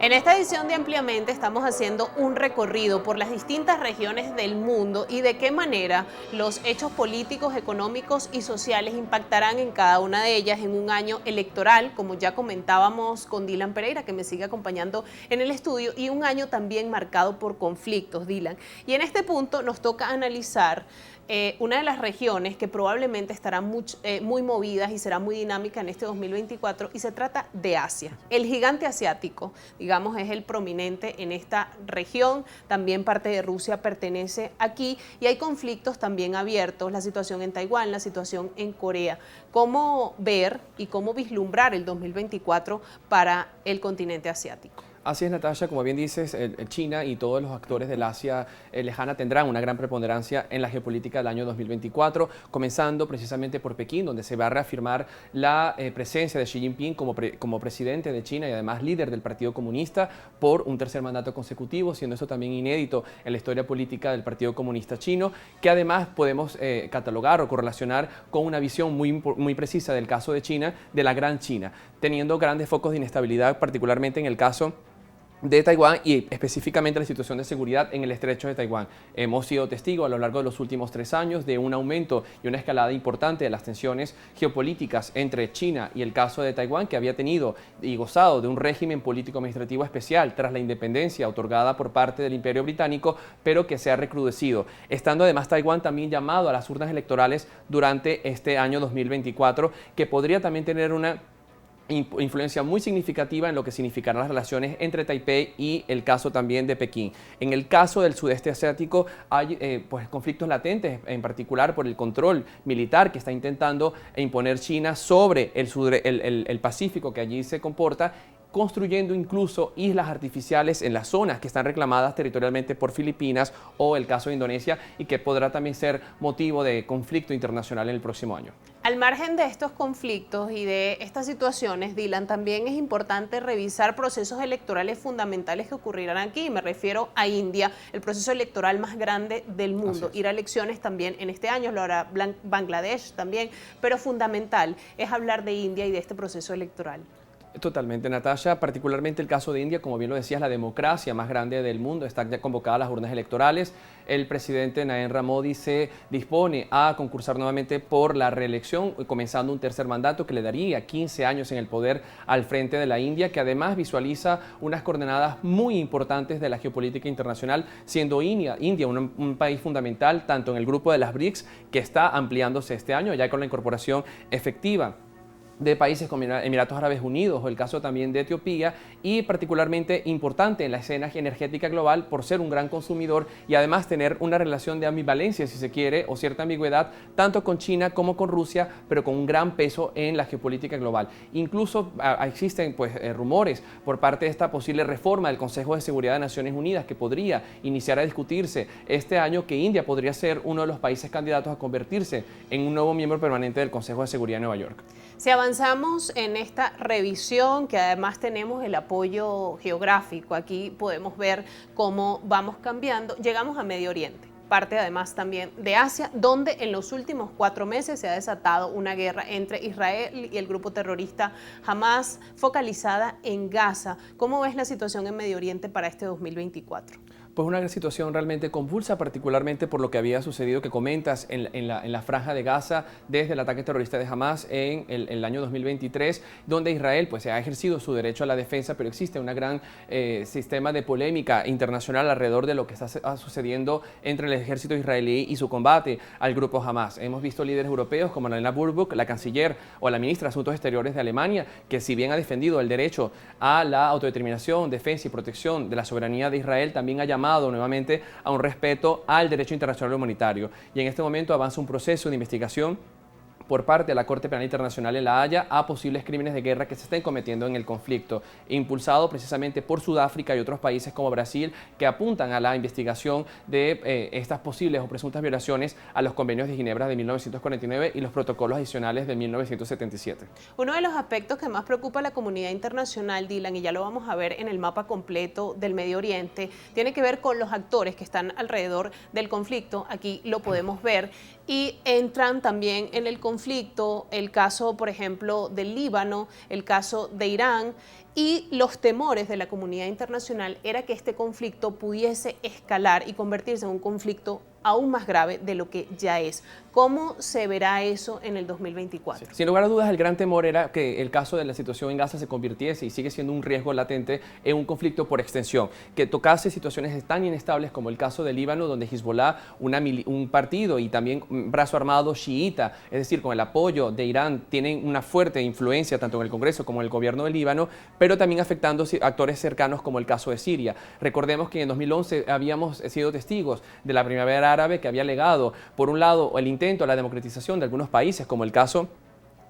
En esta edición de Ampliamente estamos haciendo un recorrido por las distintas regiones del mundo y de qué manera los hechos políticos, económicos y sociales impactarán en cada una de ellas en un año electoral, como ya comentábamos con Dylan Pereira, que me sigue acompañando en el estudio, y un año también marcado por conflictos, Dylan. Y en este punto nos toca analizar una de las regiones que probablemente estarán muy movidas y será muy dinámica en este 2024, y se trata de Asia. El gigante asiático, digamos, es el prominente en esta región. También parte de Rusia pertenece aquí y hay conflictos también abiertos, la situación en Taiwán, la situación en Corea. ¿Cómo ver y cómo vislumbrar el 2024 para el continente asiático? Así es, Natasha, como bien dices, China y todos los actores del Asia lejana tendrán una gran preponderancia en la geopolítica del año 2024, comenzando precisamente por Pekín, donde se va a reafirmar la presencia de Xi Jinping como presidente de China y además líder del Partido Comunista por un tercer mandato consecutivo, siendo eso también inédito en la historia política del Partido Comunista Chino, que además podemos catalogar o correlacionar con una visión muy precisa del caso de China, de la Gran China, teniendo grandes focos de inestabilidad, particularmente en el caso de Taiwán y específicamente la situación de seguridad en el estrecho de Taiwán. Hemos sido testigos a lo largo de los últimos 3 años de un aumento y una escalada importante de las tensiones geopolíticas entre China y el caso de Taiwán, que había tenido y gozado de un régimen político-administrativo especial tras la independencia otorgada por parte del Imperio Británico, pero que se ha recrudecido, estando además Taiwán también llamado a las urnas electorales durante este año 2024, que podría también tener una influencia muy significativa en lo que significarán las relaciones entre Taipei y el caso también de Pekín. En el caso del sudeste asiático hay pues conflictos latentes, en particular por el control militar que está intentando imponer China sobre el Pacífico que allí se comporta, construyendo incluso islas artificiales en las zonas que están reclamadas territorialmente por Filipinas o el caso de Indonesia, y que podrá también ser motivo de conflicto internacional en el próximo año. Al margen de estos conflictos y de estas situaciones, Dylan, también es importante revisar procesos electorales fundamentales que ocurrirán aquí. Me refiero a India, el proceso electoral más grande del mundo. Ir a elecciones también en este año, lo hará Bangladesh también, pero fundamental es hablar de India y de este proceso electoral. Totalmente, Natasha. Particularmente el caso de India, como bien lo decías, la democracia más grande del mundo, están ya convocadas las urnas electorales. El presidente Narendra Modi se dispone a concursar nuevamente por la reelección, comenzando un tercer mandato que le daría 15 años en el poder al frente de la India, que además visualiza unas coordenadas muy importantes de la geopolítica internacional, siendo India un país fundamental tanto en el grupo de las BRICS, que está ampliándose este año, ya con la incorporación efectiva de países como Emiratos Árabes Unidos o el caso también de Etiopía, y particularmente importante en la escena energética global por ser un gran consumidor y además tener una relación de ambivalencia, si se quiere, o cierta ambigüedad, tanto con China como con Rusia, pero con un gran peso en la geopolítica global. Incluso existen rumores por parte de esta posible reforma del Consejo de Seguridad de Naciones Unidas que podría iniciar a discutirse este año, que India podría ser uno de los países candidatos a convertirse en un nuevo miembro permanente del Consejo de Seguridad de Nueva York. Si avanzamos en esta revisión, que además tenemos el apoyo geográfico, aquí podemos ver cómo vamos cambiando, llegamos a Medio Oriente, parte además también de Asia, donde en los últimos 4 meses se ha desatado una guerra entre Israel y el grupo terrorista Hamas, focalizada en Gaza. ¿Cómo ves la situación en Medio Oriente para este 2024? Pues una situación realmente convulsa, particularmente por lo que había sucedido que comentas en la franja de Gaza desde el ataque terrorista de Hamas en el año 2023, donde Israel pues ha ejercido su derecho a la defensa, pero existe un gran sistema de polémica internacional alrededor de lo que está sucediendo entre el ejército israelí y su combate al grupo Hamas. Hemos visto líderes europeos como Annalena Baerbock, la canciller, o la ministra de Asuntos Exteriores de Alemania, que si bien ha defendido el derecho a la autodeterminación, defensa y protección de la soberanía de Israel, también ha llamado nuevamente a un respeto al derecho internacional humanitario. Y en este momento avanza un proceso de investigación por parte de la Corte Penal Internacional en La Haya a posibles crímenes de guerra que se estén cometiendo en el conflicto, impulsado precisamente por Sudáfrica y otros países como Brasil, que apuntan a la investigación de estas posibles o presuntas violaciones a los convenios de Ginebra de 1949 y los protocolos adicionales de 1977. Uno de los aspectos que más preocupa a la comunidad internacional, Dylan, y ya lo vamos a ver en el mapa completo del Medio Oriente, tiene que ver con los actores que están alrededor del conflicto. Aquí lo podemos ver, y entran también en el conflicto conflicto, el caso, por ejemplo, del Líbano, el caso de Irán, y los temores de la comunidad internacional era que este conflicto pudiese escalar y convertirse en un conflicto aún más grave de lo que ya es. ¿Cómo se verá eso en el 2024? Sí, sin lugar a dudas, el gran temor era que el caso de la situación en Gaza se convirtiese, y sigue siendo un riesgo latente, en un conflicto por extensión, que tocase situaciones tan inestables como el caso del Líbano, donde Hezbollah, un partido y también un brazo armado chiita, es decir, con el apoyo de Irán, tienen una fuerte influencia tanto en el Congreso como en el gobierno del Líbano, pero también afectando actores cercanos como el caso de Siria. Recordemos que en 2011 habíamos sido testigos de la primavera árabe, que había legado, por un lado, el intento a la democratización de algunos países, como el caso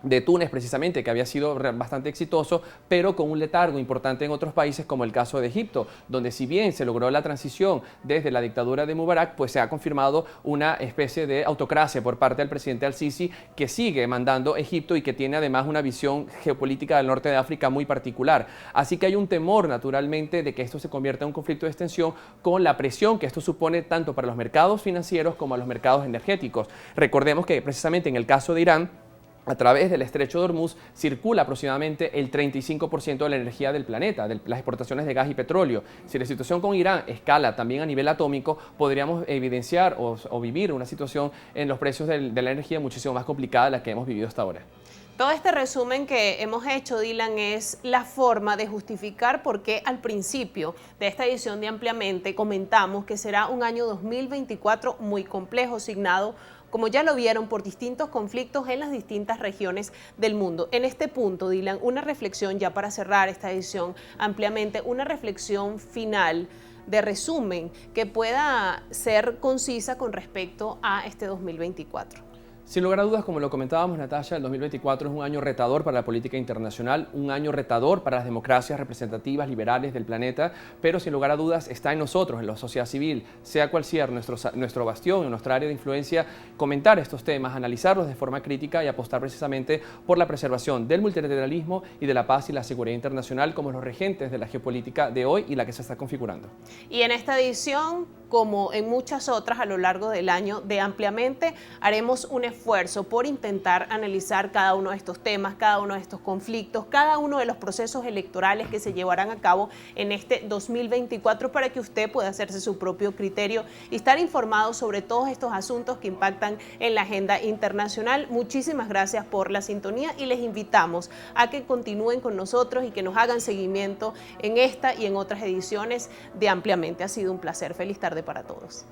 de Túnez precisamente, que había sido bastante exitoso, pero con un letargo importante en otros países, como el caso de Egipto, donde si bien se logró la transición desde la dictadura de Mubarak, pues se ha confirmado una especie de autocracia por parte del presidente al-Sisi, que sigue mandando Egipto y que tiene además una visión geopolítica del norte de África muy particular. Así que hay un temor, naturalmente, de que esto se convierta en un conflicto de extensión, con la presión que esto supone tanto para los mercados financieros como a los mercados energéticos. Recordemos que precisamente en el caso de Irán, a través del estrecho de Hormuz circula aproximadamente el 35% de la energía del planeta, de las exportaciones de gas y petróleo. Si la situación con Irán escala también a nivel atómico, podríamos evidenciar o vivir una situación en los precios de la energía muchísimo más complicada de la que hemos vivido hasta ahora. Todo este resumen que hemos hecho, Dylan, es la forma de justificar por qué al principio de esta edición de Ampliamente comentamos que será un año 2024 muy complejo, signado, como ya lo vieron, por distintos conflictos en las distintas regiones del mundo. En este punto, Dylan, una reflexión ya para cerrar esta edición Ampliamente, una reflexión final de resumen que pueda ser concisa con respecto a este 2024. Sin lugar a dudas, como lo comentábamos, Natasha, el 2024 es un año retador para la política internacional, un año retador para las democracias representativas liberales del planeta, pero sin lugar a dudas está en nosotros, en la sociedad civil, sea cual sea nuestro bastión, en nuestra área de influencia, comentar estos temas, analizarlos de forma crítica y apostar precisamente por la preservación del multilateralismo y de la paz y la seguridad internacional como los regentes de la geopolítica de hoy y la que se está configurando. Y en esta edición, como en muchas otras a lo largo del año de Ampliamente, haremos un esfuerzo por intentar analizar cada uno de estos temas, cada uno de estos conflictos, cada uno de los procesos electorales que se llevarán a cabo en este 2024 para que usted pueda hacerse su propio criterio y estar informado sobre todos estos asuntos que impactan en la agenda internacional. Muchísimas gracias por la sintonía y les invitamos a que continúen con nosotros y que nos hagan seguimiento en esta y en otras ediciones de Ampliamente. Ha sido un placer. Feliz tarde para todos.